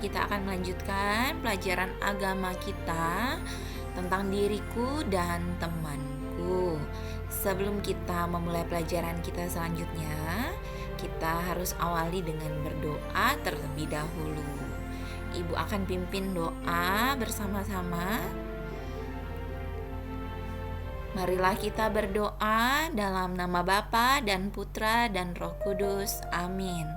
kita akan melanjutkan pelajaran agama kita tentang diriku dan temanku. Sebelum kita memulai pelajaran kita selanjutnya, kita harus awali dengan berdoa terlebih dahulu. Ibu akan pimpin doa bersama-sama. Marilah kita berdoa dalam nama Bapa dan Putra dan Roh Kudus. Amin.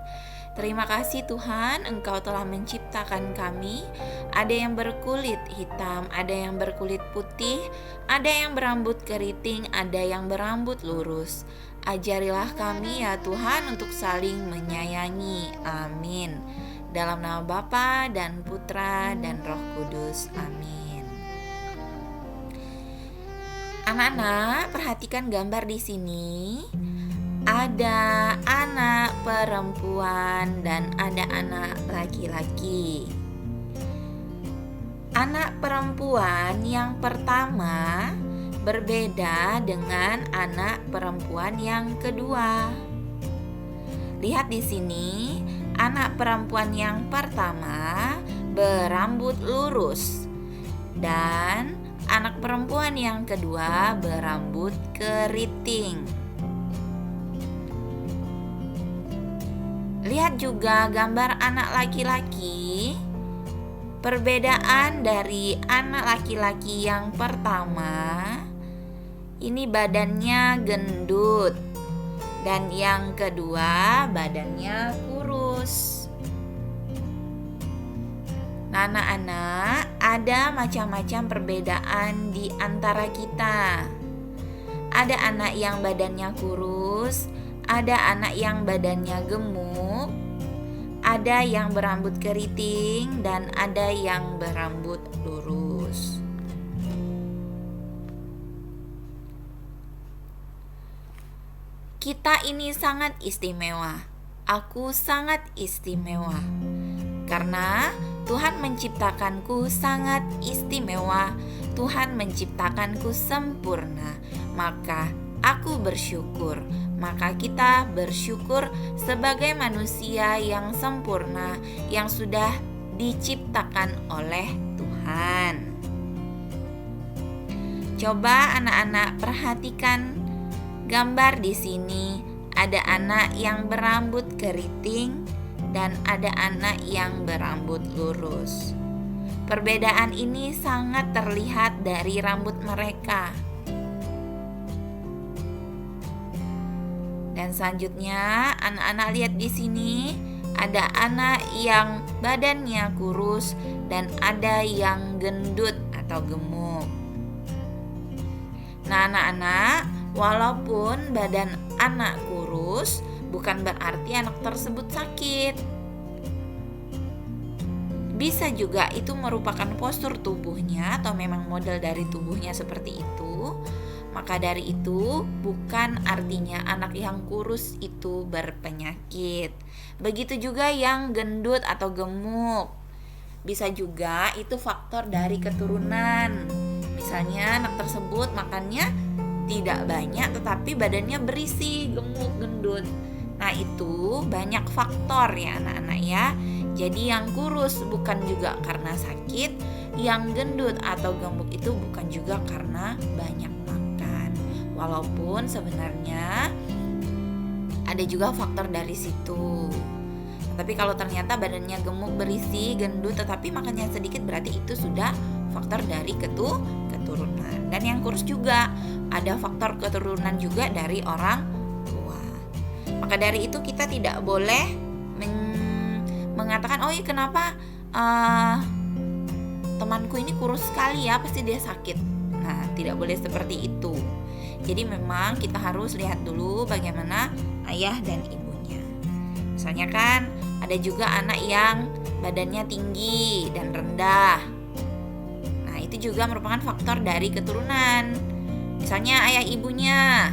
Terima kasih Tuhan, Engkau telah menciptakan kami. Ada yang berkulit hitam, ada yang berkulit putih, ada yang berambut keriting, ada yang berambut lurus. Ajarilah kami ya Tuhan untuk saling menyayangi. Amin. Dalam nama Bapa dan Putra dan Roh Kudus. Amin. Anak-anak, perhatikan gambar di sini. Ada anak perempuan dan ada anak laki-laki. Anak perempuan yang pertama berbeda dengan anak perempuan yang kedua. Lihat di sini, anak perempuan yang pertama berambut lurus dan anak perempuan yang kedua berambut keriting. Lihat juga gambar anak laki-laki. Perbedaan dari anak laki-laki yang pertama, ini badannya gendut, dan yang kedua badannya kurus. Nah, anak-anak, ada macam-macam perbedaan di antara kita. Ada anak yang badannya kurus, ada anak yang badannya gemuk, ada yang berambut keriting, dan ada yang berambut lurus. Kita ini sangat istimewa. Aku sangat istimewa. Karena Tuhan menciptakanku sangat istimewa. Tuhan menciptakanku sempurna. Maka aku bersyukur. Maka kita bersyukur sebagai manusia yang sempurna, yang sudah diciptakan oleh Tuhan. Coba anak-anak perhatikan gambar di sini. Ada anak yang berambut keriting dan ada anak yang berambut lurus. Perbedaan ini sangat terlihat dari rambut mereka. Dan selanjutnya, anak-anak lihat di sini, ada anak yang badannya kurus dan ada yang gendut atau gemuk. Nah, anak-anak, walaupun badan anak kurus, bukan berarti anak tersebut sakit. Bisa juga itu merupakan postur tubuhnya atau memang model dari tubuhnya seperti itu. Maka dari itu bukan artinya anak yang kurus itu berpenyakit. Begitu juga yang gendut atau gemuk. Bisa juga itu faktor dari keturunan. Misalnya anak tersebut makannya tidak banyak tetapi badannya berisi, gemuk, gendut. Nah, itu banyak faktor ya anak-anak ya. Jadi yang kurus bukan juga karena sakit, yang gendut atau gemuk itu bukan juga karena banyak makan. Walaupun sebenarnya ada juga faktor dari situ. Tapi kalau ternyata badannya gemuk, berisi, gendut tetapi makannya sedikit, berarti itu sudah faktor dari keturunan. Dan yang kurus juga ada faktor keturunan juga dari orang tua. Maka dari itu kita tidak boleh mengatakan, oh iya kenapa temanku ini kurus sekali ya, pasti dia sakit. Nah, tidak boleh seperti itu. Jadi memang kita harus lihat dulu bagaimana ayah dan ibunya. Misalnya kan ada juga anak yang badannya tinggi dan rendah. Nah, itu juga merupakan faktor dari keturunan. Misalnya ayah ibunya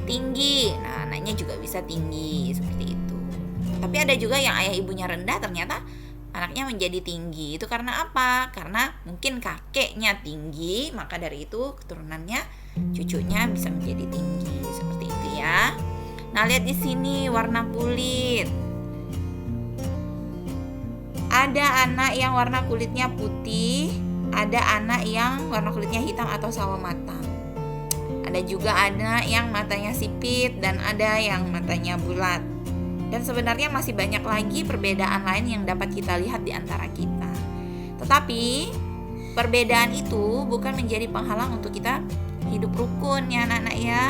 tinggi, nah anaknya juga bisa tinggi seperti itu. Tapi ada juga yang ayah ibunya rendah, ternyata anaknya menjadi tinggi. Itu karena apa? Karena mungkin kakeknya tinggi, maka dari itu keturunannya cucunya bisa menjadi tinggi seperti itu ya. Nah, lihat di sini warna kulit. Ada anak yang warna kulitnya putih, ada anak yang warna kulitnya hitam atau sawo matang. Ada juga anak yang matanya sipit dan ada yang matanya bulat. Dan sebenarnya masih banyak lagi perbedaan lain yang dapat kita lihat di antara kita. Tetapi perbedaan itu bukan menjadi penghalang untuk kita hidup rukun ya anak-anak ya.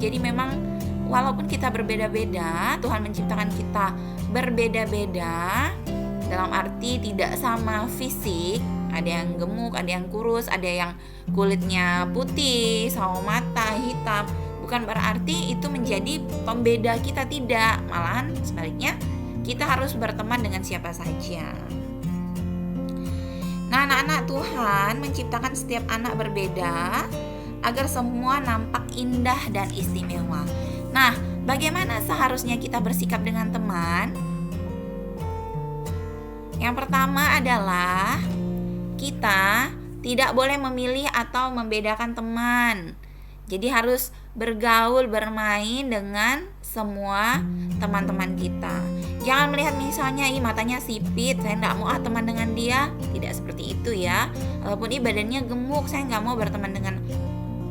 Jadi memang walaupun kita berbeda-beda, Tuhan menciptakan kita berbeda-beda. Dalam arti tidak sama fisik, ada yang gemuk, ada yang kurus, ada yang kulitnya putih, sawo mata, hitam. Bukan berarti itu menjadi pembeda kita, tidak. Malahan sebaliknya, kita harus berteman dengan siapa saja. Nah, anak-anak, Tuhan menciptakan setiap anak berbeda agar semua nampak indah dan istimewa. Nah, bagaimana seharusnya kita bersikap dengan teman? Yang pertama adalah kita tidak boleh memilih atau membedakan teman. Jadi harus bergaul, bermain dengan semua teman-teman kita. Jangan melihat misalnya matanya sipit, saya nggak mau teman dengan dia. Tidak seperti itu ya. Walaupun badannya gemuk, saya nggak mau berteman dengan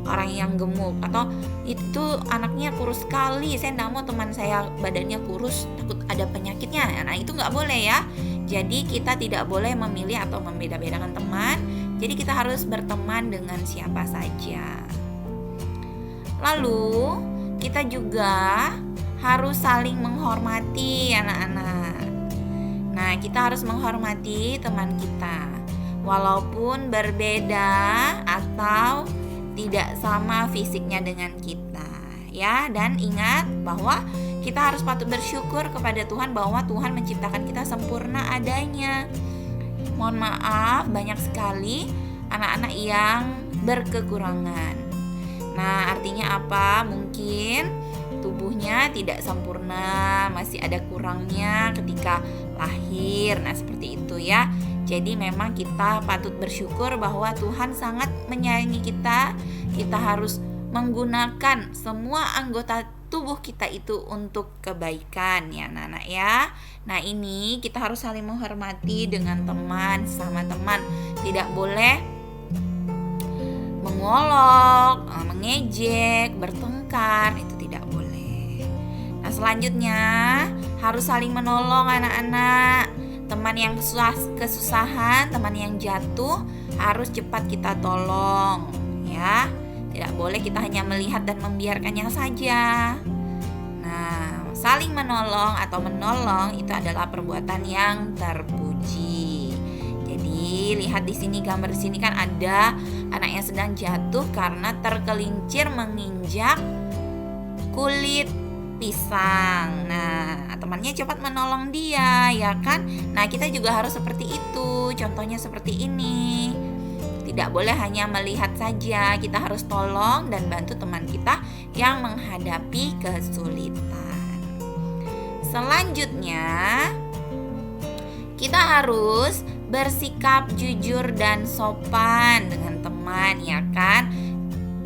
orang yang gemuk. Atau itu anaknya kurus sekali, saya nggak mau teman saya badannya kurus, takut ada penyakitnya. Nah itu nggak boleh ya. Jadi kita tidak boleh memilih atau membeda-bedakan teman. Jadi kita harus berteman dengan siapa saja. Lalu kita juga harus saling menghormati anak-anak. Nah, kita harus menghormati teman kita walaupun berbeda atau tidak sama fisiknya dengan kita ya. Dan ingat bahwa kita harus patut bersyukur kepada Tuhan bahwa Tuhan menciptakan kita sempurna adanya. Mohon maaf, banyak sekali anak-anak yang berkekurangan. Nah, artinya apa? Mungkin tubuhnya tidak sempurna, masih ada kurangnya ketika lahir. Nah, seperti itu ya. Jadi memang kita patut bersyukur bahwa Tuhan sangat menyayangi kita. Kita harus menggunakan semua anggota tubuh kita itu untuk kebaikan ya anak-anak ya. Nah ini kita harus saling menghormati dengan teman, sama teman. Tidak boleh mengolok, mengejek, bertengkar, itu tidak boleh. Nah selanjutnya harus saling menolong anak-anak. Teman yang kesusahan, teman yang jatuh harus cepat kita tolong ya. Tidak boleh kita hanya melihat dan membiarkannya saja. Nah, saling menolong atau menolong itu adalah perbuatan yang terpuji. Jadi, lihat di sini, gambar di sini kan ada anak yang sedang jatuh karena tergelincir menginjak kulit pisang. Nah, temannya cepat menolong dia, ya kan? Nah, kita juga harus seperti itu. Contohnya seperti ini. Tidak boleh hanya melihat saja, kita harus tolong dan bantu teman kita yang menghadapi kesulitan. Selanjutnya, kita harus bersikap jujur dan sopan dengan teman, ya kan?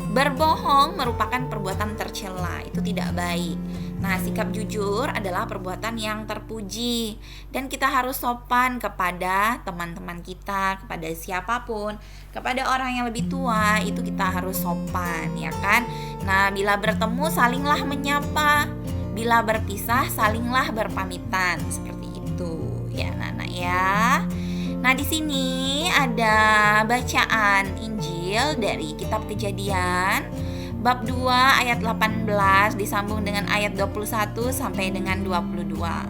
Berbohong merupakan perbuatan tercela, itu tidak baik. Nah, sikap jujur adalah perbuatan yang terpuji. Dan kita harus sopan kepada teman-teman kita, kepada siapapun. Kepada orang yang lebih tua, itu kita harus sopan, ya kan? Nah, bila bertemu, salinglah menyapa. Bila berpisah, salinglah berpamitan. Seperti itu, ya anak-anak ya. Nah, di sini ada bacaan Injil dari Kitab Kejadian bab 2 ayat 18 disambung dengan ayat 21 sampai dengan 22.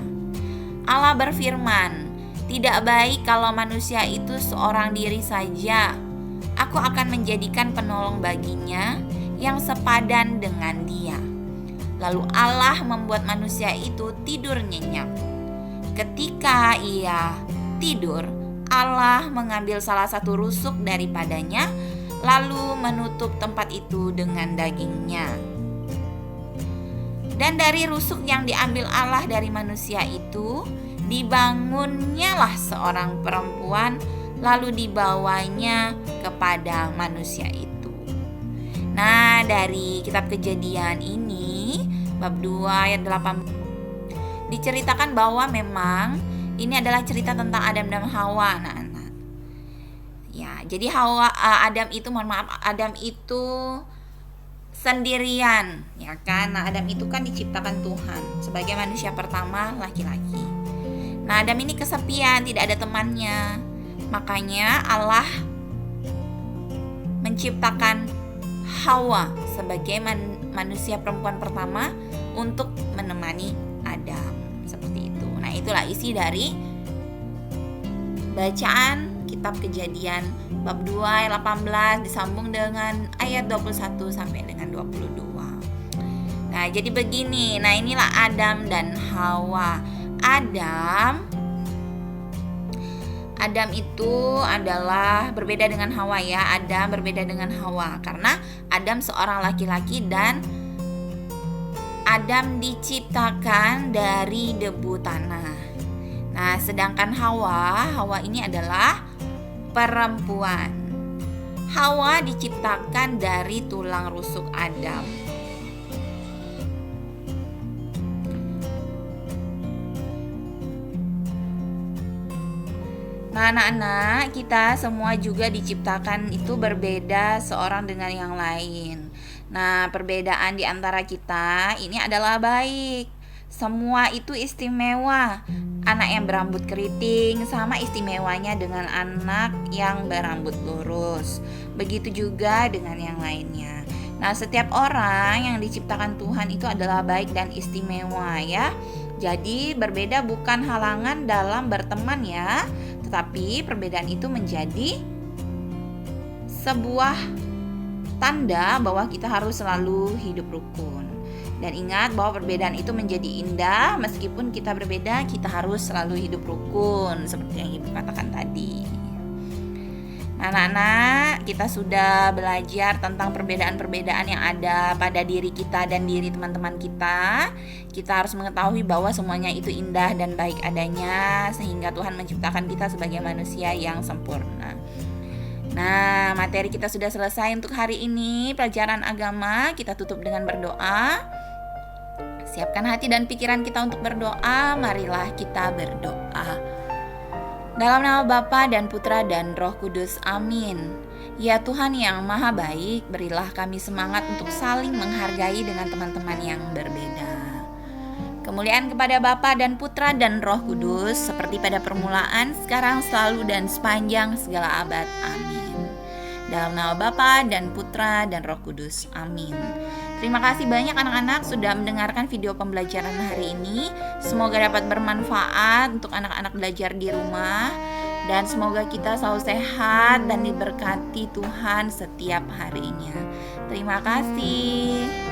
Allah berfirman, "Tidak baik kalau manusia itu seorang diri saja. Aku akan menjadikan penolong baginya yang sepadan dengan dia." Lalu Allah membuat manusia itu tidur nyenyak. Ketika ia tidur, Allah mengambil salah satu rusuk daripadanya, lalu menutup tempat itu dengan dagingnya. Dan dari rusuk yang diambil Allah dari manusia itu, dibangunnyalah seorang perempuan, lalu dibawanya kepada manusia itu. Nah, dari Kitab Kejadian ini, bab 2 ayat 8, diceritakan bahwa memang Ini adalah cerita tentang Adam dan Hawa, anak-anak. Ya, jadi Adam itu sendirian, ya kan? Nah, Adam itu kan diciptakan Tuhan sebagai manusia pertama laki-laki. Nah, Adam ini kesepian, tidak ada temannya. Makanya Allah menciptakan Hawa sebagai manusia perempuan pertama untuk menemani Adam. Seperti itu. Nah, itulah isi dari bacaan kitab Kejadian bab 2 ayat 18 disambung dengan ayat 21 sampai dengan 22. Nah, jadi begini. Nah, inilah Adam dan Hawa. Adam itu adalah berbeda dengan Hawa ya. Adam berbeda dengan Hawa karena Adam seorang laki-laki dan Adam diciptakan dari debu tanah. Nah, sedangkan Hawa ini adalah perempuan. Hawa diciptakan dari tulang rusuk Adam. Nah, anak-anak, kita semua juga diciptakan itu berbeda seorang dengan yang lain. Nah, perbedaan di antara kita ini adalah baik. Semua itu istimewa. Anak yang berambut keriting sama istimewanya dengan anak yang berambut lurus. Begitu juga dengan yang lainnya. Nah, setiap orang yang diciptakan Tuhan itu adalah baik dan istimewa ya. Jadi berbeda bukan halangan dalam berteman ya, tetapi perbedaan itu menjadi sebuah tanda bahwa kita harus selalu hidup rukun. Dan ingat bahwa perbedaan itu menjadi indah. Meskipun kita berbeda, kita harus selalu hidup rukun, seperti yang Ibu katakan tadi. Nah, anak-anak, kita sudah belajar tentang perbedaan-perbedaan yang ada pada diri kita dan diri teman-teman kita. Kita harus mengetahui bahwa semuanya itu indah dan baik adanya, sehingga Tuhan menciptakan kita sebagai manusia yang sempurna. Nah, materi kita sudah selesai untuk hari ini. Pelajaran agama kita tutup dengan berdoa. Siapkan hati dan pikiran kita untuk berdoa. Marilah kita berdoa. Dalam nama Bapa dan Putra dan Roh Kudus, amin. Ya Tuhan yang maha baik, berilah kami semangat untuk saling menghargai dengan teman-teman yang berbeda. Kemuliaan kepada Bapa dan Putra dan Roh Kudus, seperti pada permulaan, sekarang, selalu, dan sepanjang segala abad. Amin. Dalam nama Bapa dan Putra dan Roh Kudus. Amin. Terima kasih banyak anak-anak sudah mendengarkan video pembelajaran hari ini. Semoga dapat bermanfaat untuk anak-anak belajar di rumah. Dan semoga kita selalu sehat dan diberkati Tuhan setiap harinya. Terima kasih.